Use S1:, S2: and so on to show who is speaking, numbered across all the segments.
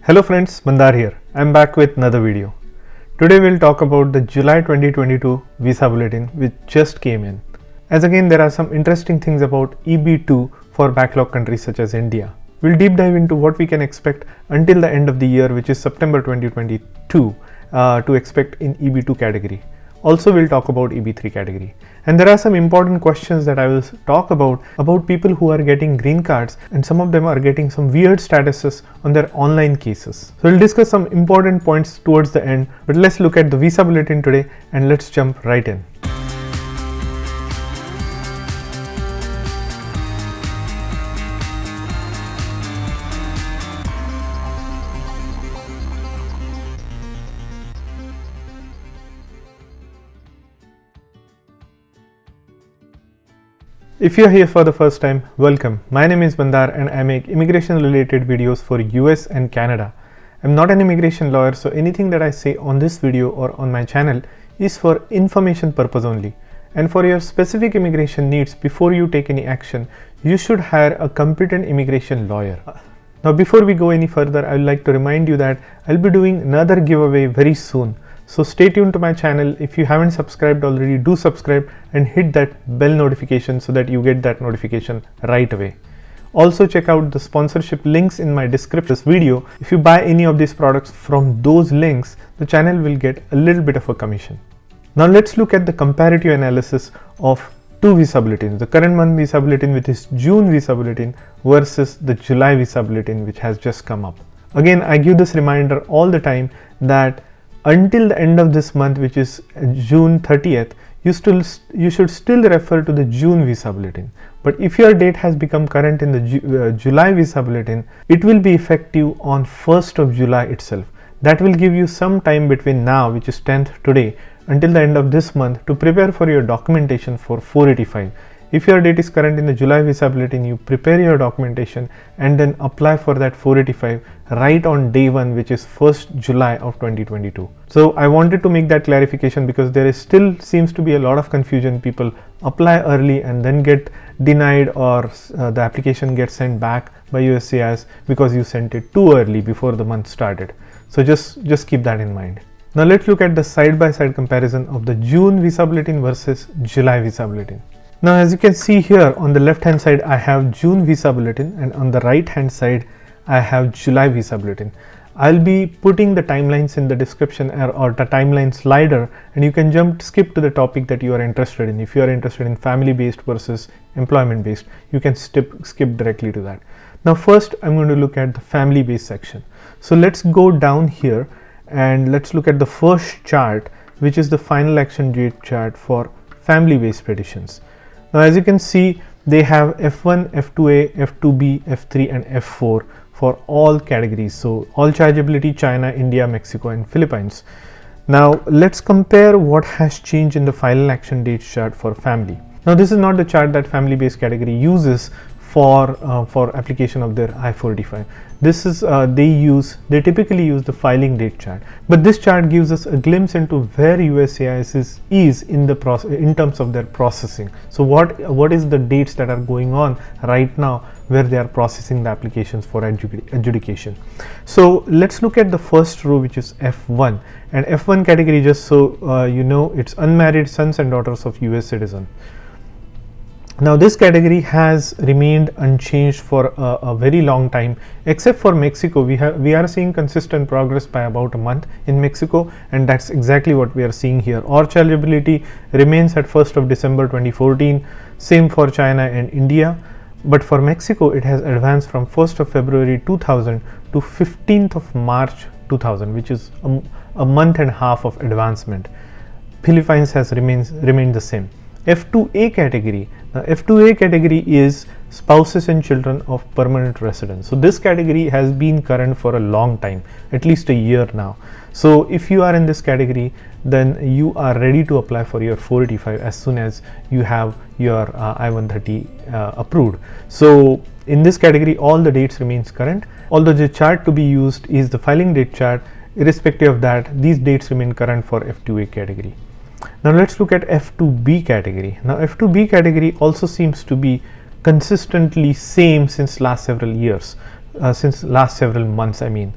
S1: Hello friends, Mandar here. I'm back with another video. Today we'll talk about the July 2022 visa bulletin which just came in. As again there are some interesting things about EB2 for backlog countries such as India. We'll deep dive into what we can expect until the end of the year, which is September 2022, to expect in EB2 category. Also we'll talk about EB3 category. And there are some important questions that I will talk about people who are getting green cards, and some of them are getting some weird statuses on their online cases. So we'll discuss some important points towards the end, but let's look at the visa bulletin today and let's jump right in. If you are here for the first time, welcome. My name is Mandar and I make immigration related videos for US and Canada. I'm not an immigration lawyer, so anything that I say on this video or on my channel is for information purpose only. And for your specific immigration needs, before you take any action, you should hire a competent immigration lawyer. Now before we go any further, I would like to remind you that I'll be doing another giveaway very soon. So stay tuned to my channel. If you haven't subscribed already, do subscribe and hit that bell notification so that you get that notification right away. Also check out the sponsorship links in my description of this video. If you buy any of these products from those links, the channel will get a little bit of a commission. Now let's look at the comparative analysis of two visa bulletins. The current month visa bulletin, which is June visa bulletin, versus the July visa bulletin, which has just come up. Again, I give this reminder all the time that until the end of this month, which is June 30th, you should still refer to the June visa bulletin. But if your date has become current in the July visa bulletin, it will be effective on 1st of July itself. That will give you some time between now, which is 10th today, until the end of this month to prepare for your documentation for 485. If your date is current in the July visa bulletin, you prepare your documentation and then apply for that 485 right on day 1, which is 1st July of 2022. So I wanted to make that clarification because there is still seems to be a lot of confusion. People apply early and then get denied, or the application gets sent back by USCIS because you sent it too early before the month started. So just keep that in mind. Now let's look at the side-by-side comparison of the June visa bulletin versus July visa bulletin. Now as you can see here, on the left hand side I have June visa bulletin, and on the right hand side I have July visa bulletin. I'll be putting the timelines in the description or the timeline slider, and you can skip to the topic that you are interested in. If you are interested in family based versus employment based, you can skip directly to that. Now first I'm going to look at the family based section. So let's go down here and let's look at the first chart, which is the final action date chart for family based petitions. Now as you can see, they have F1, F2A, F2B, F3 and F4 for all categories. So all chargeability: China, India, Mexico and Philippines. Now let's compare what has changed in the final action date chart for family. Now this is not the chart that family based category uses for application of their I-485. This is they typically use the filing date chart, but this chart gives us a glimpse into where USCIS is in the process in terms of their processing. So what is the dates that are going on right now where they are processing the applications for adjudication. So let's look at the first row, which is F1, and F1 category, just so you know, it's unmarried sons and daughters of US citizen. Now this category has remained unchanged for a very long time, except for Mexico. We are seeing consistent progress by about a month in Mexico, and that's exactly what we are seeing here. Or chargeability remains at 1st of December 2014, same for China and India, but for Mexico it has advanced from 1st of February 2000 to 15th of March 2000, which is a month and a half of advancement. Philippines has remained the same. F2A category. Now F2A category is spouses and children of permanent residents. So this category has been current for a long time, at least a year now. So if you are in this category, then you are ready to apply for your 485 as soon as you have your I-130 approved. So in this category, all the dates remains current. Although the chart to be used is the filing date chart, irrespective of that, these dates remain current for F2A category. Now let's look at F2B category. Now F2B category also seems to be consistently same since last several years, since last several months I mean.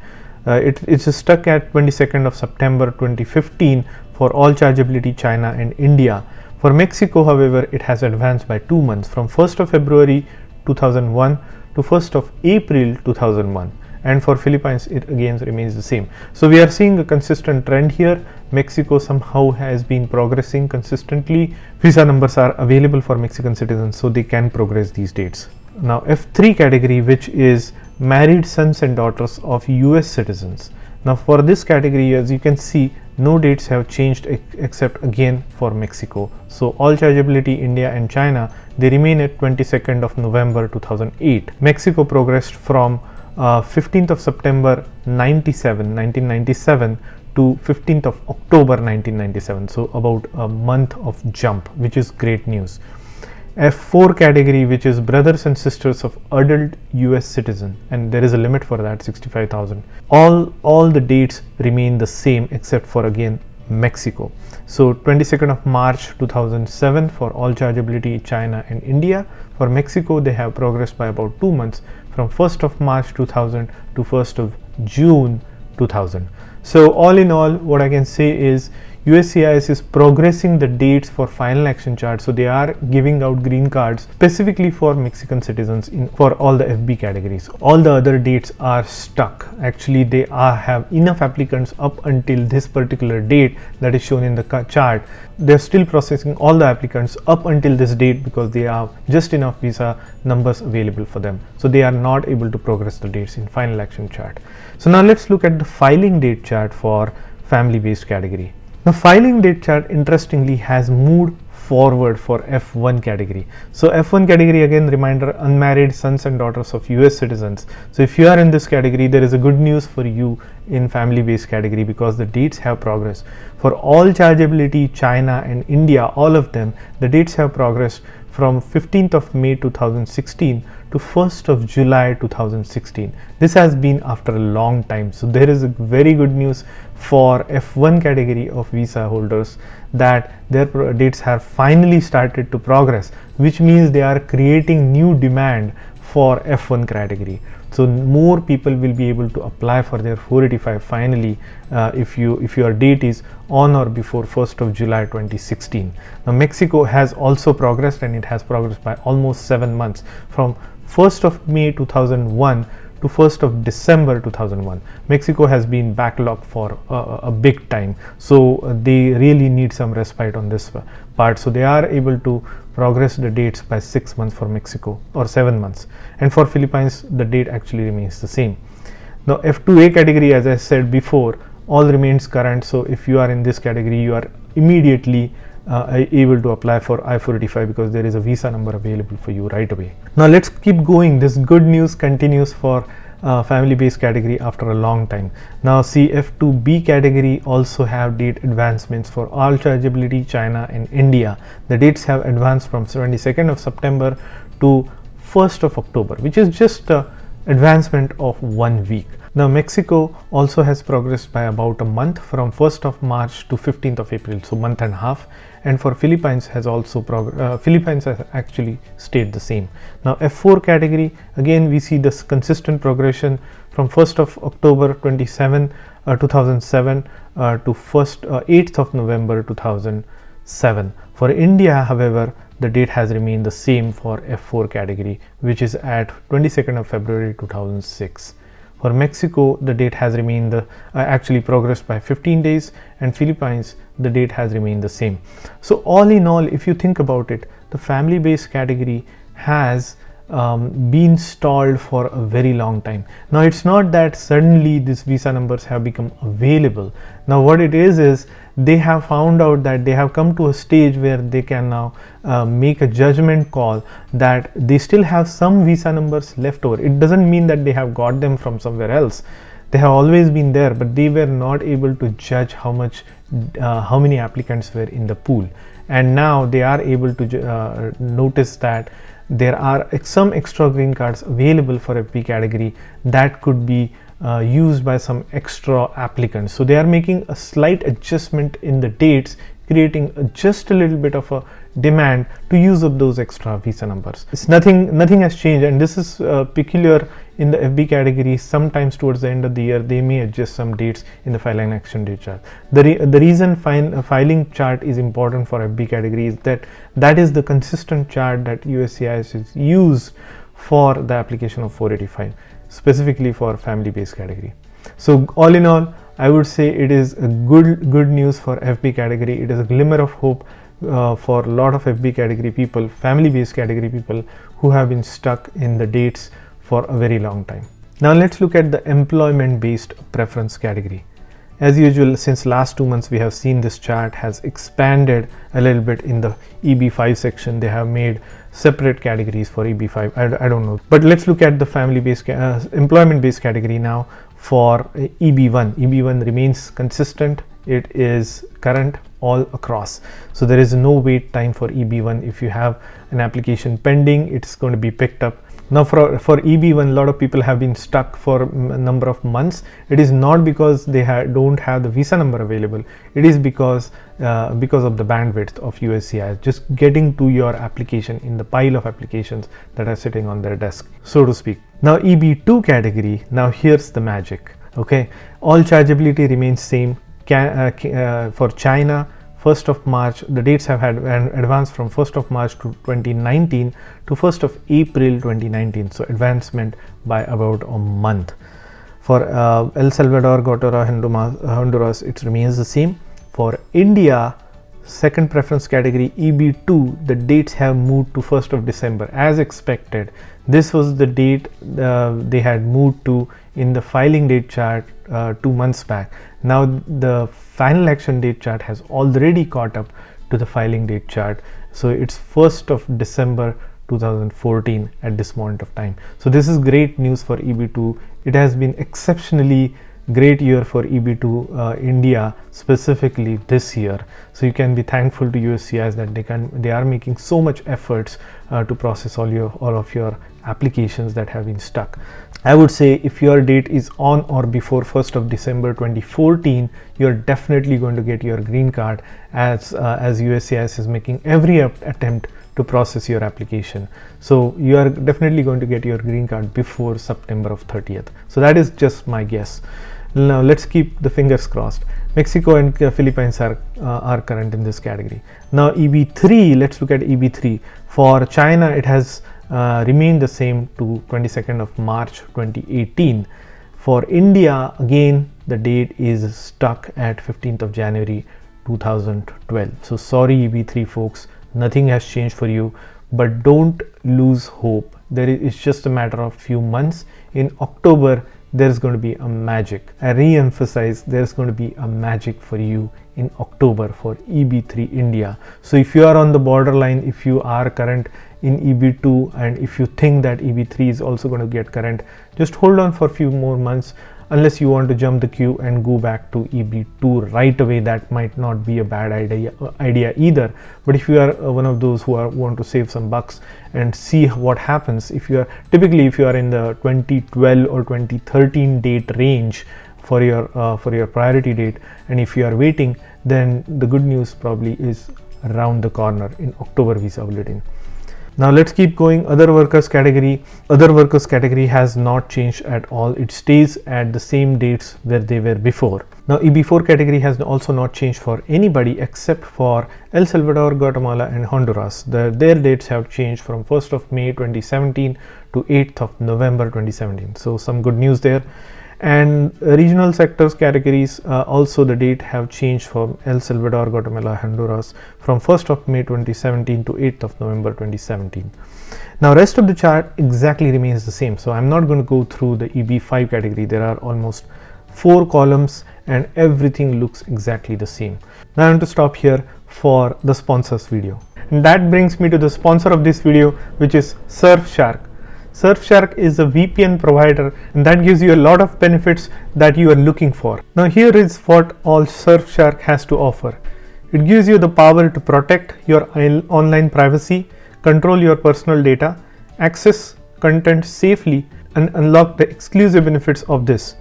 S1: It's stuck at 22nd of September 2015 for all chargeability China and India. For Mexico, however, it has advanced by 2 months from 1st of February 2001 to 1st of April 2001. And for Philippines, it again remains the same. So we are seeing a consistent trend here. Mexico somehow has been progressing consistently. Visa numbers are available for Mexican citizens, so they can progress these dates. Now F3 category, which is married sons and daughters of US citizens. Now for this category, as you can see, no dates have changed except again for Mexico. So all chargeability India and China, they remain at 22nd of November 2008. Mexico progressed from 15th of September 1997 to 15th of October 1997. So about a month of jump, which is great news. F4 category, which is brothers and sisters of adult US citizen, and there is a limit for that, 65,000. All the dates remain the same except for again Mexico. So 22nd of March 2007 for all chargeability China and India. For Mexico, they have progressed by about 2 months from 1st of March 2000 to 1st of June 2000. So all in all, what I can say is USCIS is progressing the dates for final action chart. So they are giving out green cards specifically for Mexican citizens for all the FB categories. All the other dates are stuck. Actually, they have enough applicants up until this particular date that is shown in the chart. They're still processing all the applicants up until this date because they have just enough visa numbers available for them. So they are not able to progress the dates in final action chart. So now let's look at the filing date chart for family based category. The filing date chart interestingly has moved forward for F1 category. So F1 category, again reminder, unmarried sons and daughters of US citizens. So if you are in this category, there is a good news for you in family based category because the dates have progressed. For all chargeability China and India, all of them, the dates have progressed from 15th of May 2016 to 1st of July 2016. This has been after a long time. So there is a very good news for F1 category of visa holders that their dates have finally started to progress, which means they are creating new demand for F1 category. So more people will be able to apply for their 485 finally if your date is on or before 1st of July 2016. Now Mexico has also progressed, and it has progressed by almost 7 months from 1st of May 2001 to 1st of December 2001. Mexico has been backlogged for a big time, so they really need some respite on this part. So they are able to progress the dates by 6 months for Mexico or 7 months, and for Philippines the date actually remains the same. Now F2A category, as I said before, all remains current. So if you are in this category, you are immediately able to apply for I-485 because there is a visa number available for you right away. Now let's keep going. This good news continues for family based category after a long time. Now see, F2B category also have date advancements for all chargeability China and India. The dates have advanced from 22nd of September to 1st of October, which is just advancement of 1 week. Now Mexico also has progressed by about a month from 1st of March to 15th of April, so month and a half. And for Philippines has also Philippines has actually stayed the same. Now F4 category, again we see this consistent progression from 1st of October 2007 to 8th of November 2007. For India, however, the date has remained the same for F4 category, which is at 22nd of February 2006. For Mexico, the date has remained actually progressed by 15 days, and Philippines, the date has remained the same. So all in all, if you think about it, the family based category has been stalled for a very long time. Now it's not that suddenly these visa numbers have become available. Now what it is they have found out that they have come to a stage where they can now make a judgment call that they still have some visa numbers left over. It doesn't mean that they have got them from somewhere else. They have always been there, but they were not able to judge how many applicants were in the pool. And now they are able to notice that there are some extra green cards available for FB category that could be used by some extra applicants. So they are making a slight adjustment in the dates, creating just a little bit of a demand to use up those extra visa numbers. It's nothing has changed, and this is peculiar in the FB category, sometimes towards the end of the year, they may adjust some dates in the filing action date chart. The reason filing chart is important for FB category is that is the consistent chart that USCIS is used for the application of 485, specifically for family based category. So all in all, I would say it is a good news for FB category. It is a glimmer of hope for a lot of FB category people, family based category people who have been stuck in the dates for a very long time. Now let's look at the employment based preference category. As usual, since last 2 months we have seen this chart has expanded a little bit in the EB5 section. They have made separate categories for EB5. I don't know, but let's look at the family based employment based category now. For EB1, EB1 remains consistent. It is current all across, so there is no wait time for EB1. If you have an application pending, it's going to be picked up. Now for EB1, a lot of people have been stuck for a number of months. It is not because they don't have the visa number available. It is because of the bandwidth of USCIS just getting to your application in the pile of applications that are sitting on their desk, so to speak. Now EB2 category, now here's the magic. Okay, all chargeability remains same. For China, 1st of March, the dates have had advanced from 1st of March to 2019 to 1st of April 2019, so advancement by about a month. For El Salvador, Guatemala, Honduras, it remains the same. For India, second preference category EB2, the dates have moved to 1st of December as expected. This was the date they had moved to in the filing date chart 2 months back. Now the final action date chart has already caught up to the filing date chart, so it's 1st of December 2014 at this moment of time. So this is great news for EB2. It has been exceptionally great year for EB2 India specifically this year, so you can be thankful to USCIS that they are making so much efforts to process all of your applications that have been stuck. I would say if your date is on or before 1st of December 2014, you're definitely going to get your green card, as USCIS is making every attempt to process your application. So you are definitely going to get your green card before September of 30th. So that is just my guess. Now let's keep the fingers crossed. Mexico and Philippines are current in this category. Now EB3, let's look at EB3. For China, it has remained the same to 22nd of March 2018. For India, again the date is stuck at 15th of January 2012. So sorry EB3 folks, nothing has changed for you, but don't lose hope. It's just a matter of few months. In October, there's going to be a magic. I re-emphasize, there's going to be a magic for you in October for EB3 India. So if you are on the borderline, if you are current in EB2, and if you think that EB3 is also going to get current, just hold on for a few more months. Unless you want to jump the queue and go back to EB2 right away, that might not be a bad idea either. But if you are one of those who want to save some bucks and see what happens, if you are in the 2012 or 2013 date range for your priority date, and if you are waiting, then the good news probably is around the corner in October visa bulletin. Now let's keep going. Other workers category has not changed at all. It stays at the same dates where they were before. Now EB4 category has also not changed for anybody except for El Salvador, Guatemala and Honduras. Their dates have changed from 1st of May 2017 to 8th of November 2017. So some good news there. And regional sectors categories, also the date have changed from El Salvador, Guatemala, Honduras from 1st of May 2017 to 8th of November 2017. Now rest of the chart exactly remains the same, so I'm not going to go through the EB5 category. There are almost 4 columns and everything looks exactly the same. Now I want to stop here for the sponsors video, and that brings me to the sponsor of this video, which is Surfshark. Surfshark is a VPN provider, and that gives you a lot of benefits that you are looking for. Now here is what all Surfshark has to offer. It gives you the power to protect your online privacy, control your personal data, access content safely, and unlock the exclusive benefits of this.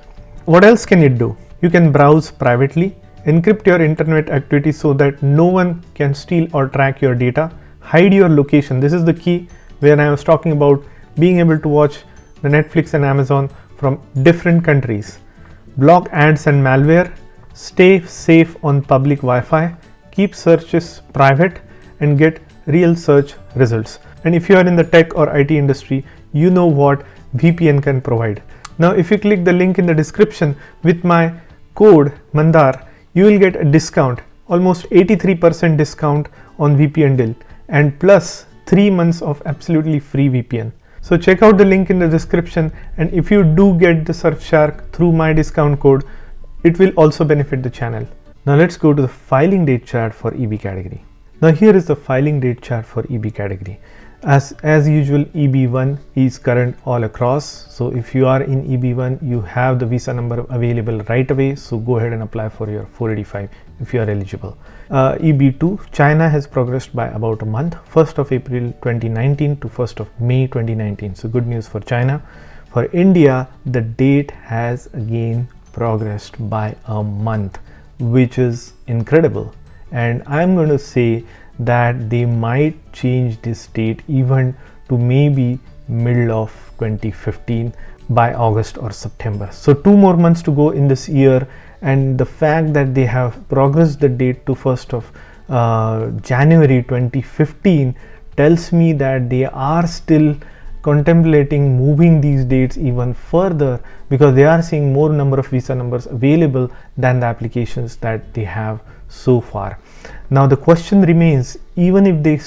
S1: What else can it do? You can browse privately, encrypt your internet activity so that no one can steal or track your data, hide your location. This is the key when I was talking about being able to watch the Netflix and Amazon from different countries. Block ads and malware, stay safe on public Wi-Fi, keep searches private and get real search results. And if you are in the tech or IT industry, you know what VPN can provide. Now if you click the link in the description with my code Mandar, you will get a discount, almost 83% discount on VPN deal and plus 3 months of absolutely free VPN. So check out the link in the description, and if you do get the Surfshark through my discount code, it will also benefit the channel. Now let's go to the filing date chart for EB category. Now here is the filing date chart for EB category. As usual, EB1 is current all across. So if you are in EB1, you have the visa number available right away. So go ahead and apply for your 485 if you are eligible. EB2, China has progressed by about a month, 1st of April 2019 to 1st of May 2019. So good news for China. For India, the date has again progressed by a month, which is incredible. And I'm going to say that they might change this date even to maybe middle of 2015 by August or September. So 2 more months to go in this year, and the fact that they have progressed the date to 1st of January 2015 tells me that they are still contemplating moving these dates even further, because they are seeing more number of visa numbers available than the applications that they have so far. Now the question remains, even if they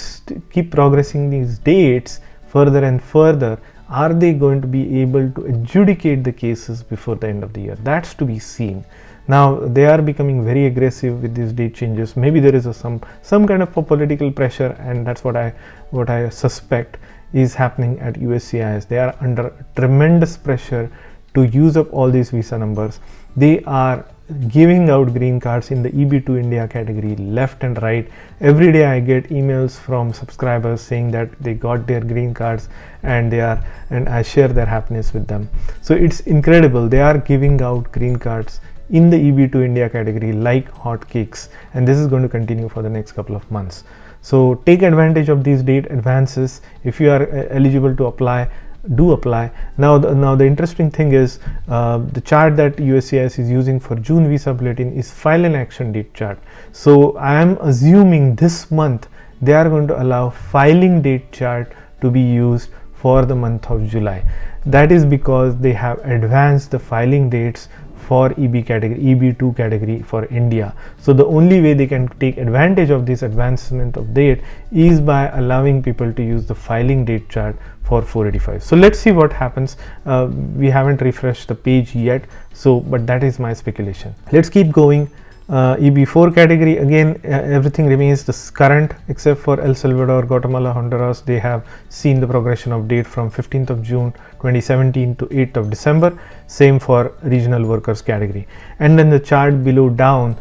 S1: keep progressing these dates further and further, are they going to be able to adjudicate the cases before the end of the year? That's to be seen. Now they are becoming very aggressive with these date changes. Maybe there is some kind of a political pressure, and that's what I suspect is happening at USCIS. They are under tremendous pressure to use up all these visa numbers. They are giving out green cards in the EB2 India category left and right. Every day I get emails from subscribers saying that they got their green cards, and I share their happiness with them. So it's incredible. They are giving out green cards in the EB2 India category like hotcakes, and this is going to continue for the next couple of months. So take advantage of these date advances. If you are eligible to apply, do apply. Now the interesting thing is the chart that USCIS is using for June visa bulletin is file and action date chart. So I am assuming this month they are going to allow filing date chart to be used for the month of July. That is because they have advanced the filing dates for EB category, EB2 category for India. So the only way they can take advantage of this advancement of date is by allowing people to use the filing date chart for 485. So let's see what happens. We haven't refreshed the page yet, but that is my speculation. Let's keep going. EB4 category, again everything remains the current except for El Salvador, Guatemala, Honduras. They have seen the progression of date from 15th of June 2017 to 8th of December. Same for regional workers category, and then the chart below down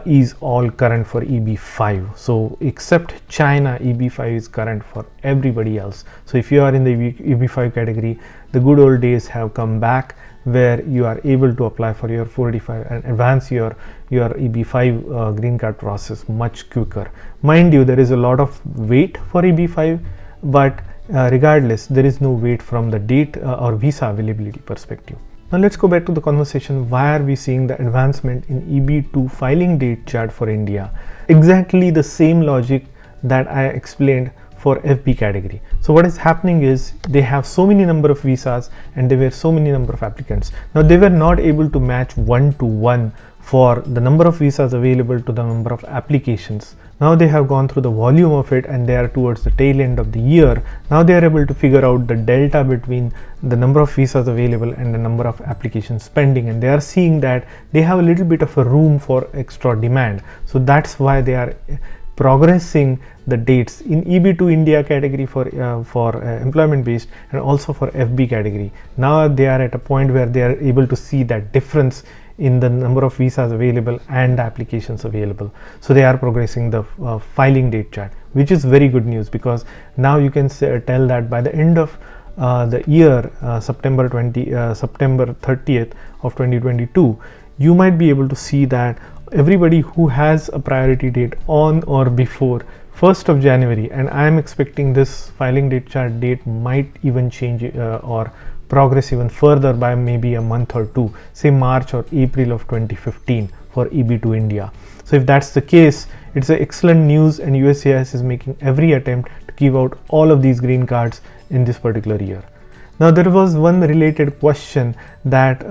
S1: is all current for EB5. So except China, EB5 is current for everybody else. So if you are in the EB5 category, the good old days have come back, where you are able to apply for your 485 and advance your EB5 green card process much quicker. Mind you, there is a lot of wait for EB5, but regardless, there is no wait from the date or visa availability perspective. Now let's go back to the conversation. Why are we seeing the advancement in EB2 filing date chart for India? Exactly the same logic that I explained for FB category. So what is happening is they have so many number of visas and there were so many number of applicants. Now they were not able to match 1-to-1 for the number of visas available to the number of applications. Now they have gone through the volume of it, and they are towards the tail end of the year. Now they are able to figure out the delta between the number of visas available and the number of applications pending, and they are seeing that they have a little bit of a room for extra demand. So that's why they are progressing the dates in EB2 India category for employment based, and also for FB category. Now they are at a point where they are able to see that difference in the number of visas available and applications available. So they are progressing the filing date chart, which is very good news, because now you can tell that by the end of the year, September 30th of 2022, you might be able to see that everybody who has a priority date on or before 1st of January, and I am expecting this filing date chart date might even change or progress even further by maybe a month or two, say March or April of 2015 for EB2 India. So if that's the case, it's an excellent news, and USCIS is making every attempt to give out all of these green cards in this particular year. Now there was one related question that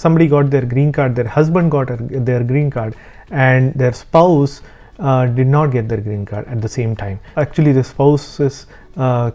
S1: somebody got their green card, their husband got their green card, and their spouse did not get their green card at the same time. Actually, the spouse's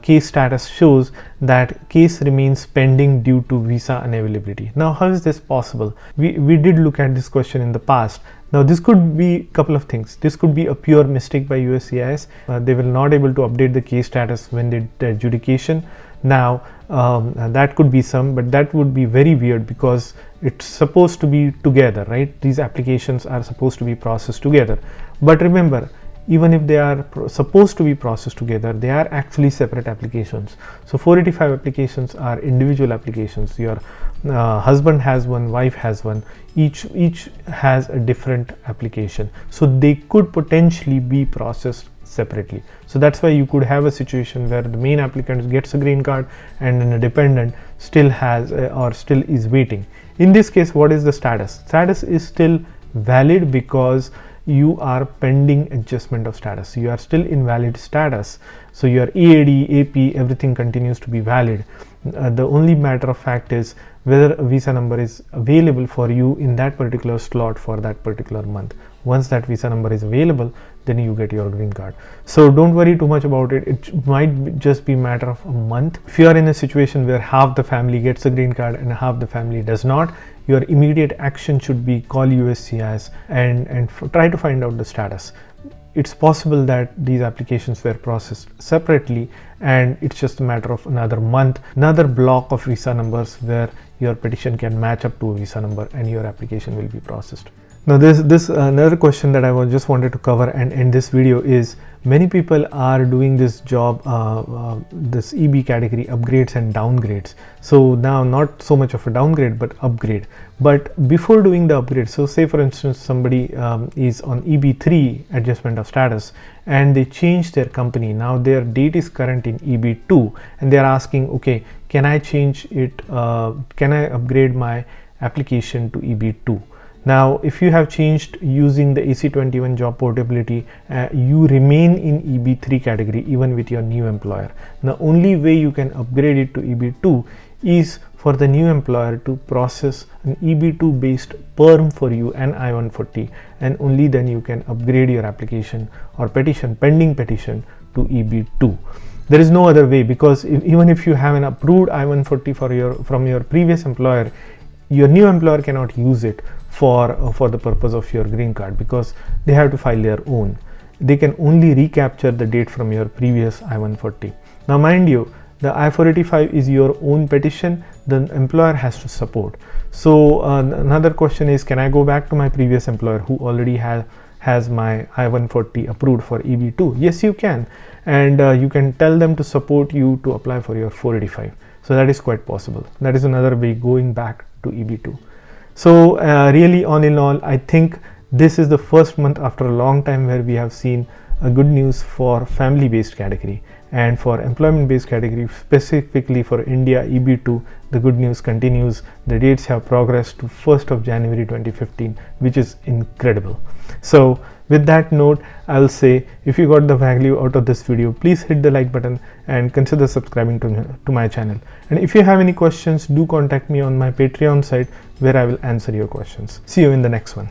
S1: case status shows that case remains pending due to visa unavailability. Now, how is this possible? We did look at this question in the past. Now, this could be a couple of things. This could be a pure mistake by USCIS. They were not able to update the case status when they did the adjudication. Now, that could be some, but that would be very weird because it's supposed to be together, right? These applications are supposed to be processed together. But remember, even if they are supposed to be processed together, they are actually separate applications. So 485 applications are individual applications. Your husband has one, wife has one, each has a different application, so they could potentially be processed separately. So that's why you could have a situation where the main applicant gets a green card and then a dependent still has or still is waiting. In this case, what is the status? Status is still valid because you are pending adjustment of status. You are still in valid status. So your EAD, AP, everything continues to be valid. The only matter of fact is whether a visa number is available for you in that particular slot for that particular month. Once that visa number is available, then you get your green card. So don't worry too much about it. It might just be a matter of a month. If you are in a situation where half the family gets a green card and half the family does not, your immediate action should be call USCIS and try to find out the status. It's possible that these applications were processed separately and it's just a matter of another month, another block of visa numbers where your petition can match up to a visa number and your application will be processed. Now this another question that I just wanted to cover and end this video is, many people are doing this job, this EB category upgrades and downgrades. So now not so much of a downgrade but upgrade. But before doing the upgrade, so say for instance somebody is on EB3 adjustment of status and they change their company. Now their date is current in EB2 and they are asking, okay, can I change it, can I upgrade my application to EB2? Now, if you have changed using the AC21 job portability, you remain in EB3 category even with your new employer. The only way you can upgrade it to EB2 is for the new employer to process an EB2 based perm for you and I-140, and only then you can upgrade your application or petition, pending petition, to EB2. There is no other way, because even if you have an approved I-140 from your previous employer, your new employer cannot use it for the purpose of your green card because they have to file their own. They can only recapture the date from your previous I-140. Now mind you, the I-485 is your own petition, the employer has to support. So another question is, can I go back to my previous employer who already has my I-140 approved for EB2? Yes, you can, and you can tell them to support you to apply for your 485. So that is quite possible. That is another way going back to EB2. So really, all in all, I think this is the first month after a long time where we have seen a good news for family based category, and for employment based category, specifically for India EB2, the good news continues. The dates have progressed to 1st of January 2015, which is incredible. So with that note, I'll say, if you got the value out of this video, please hit the like button and consider subscribing to my channel. And if you have any questions, do contact me on my Patreon site where I will answer your questions. See you in the next one.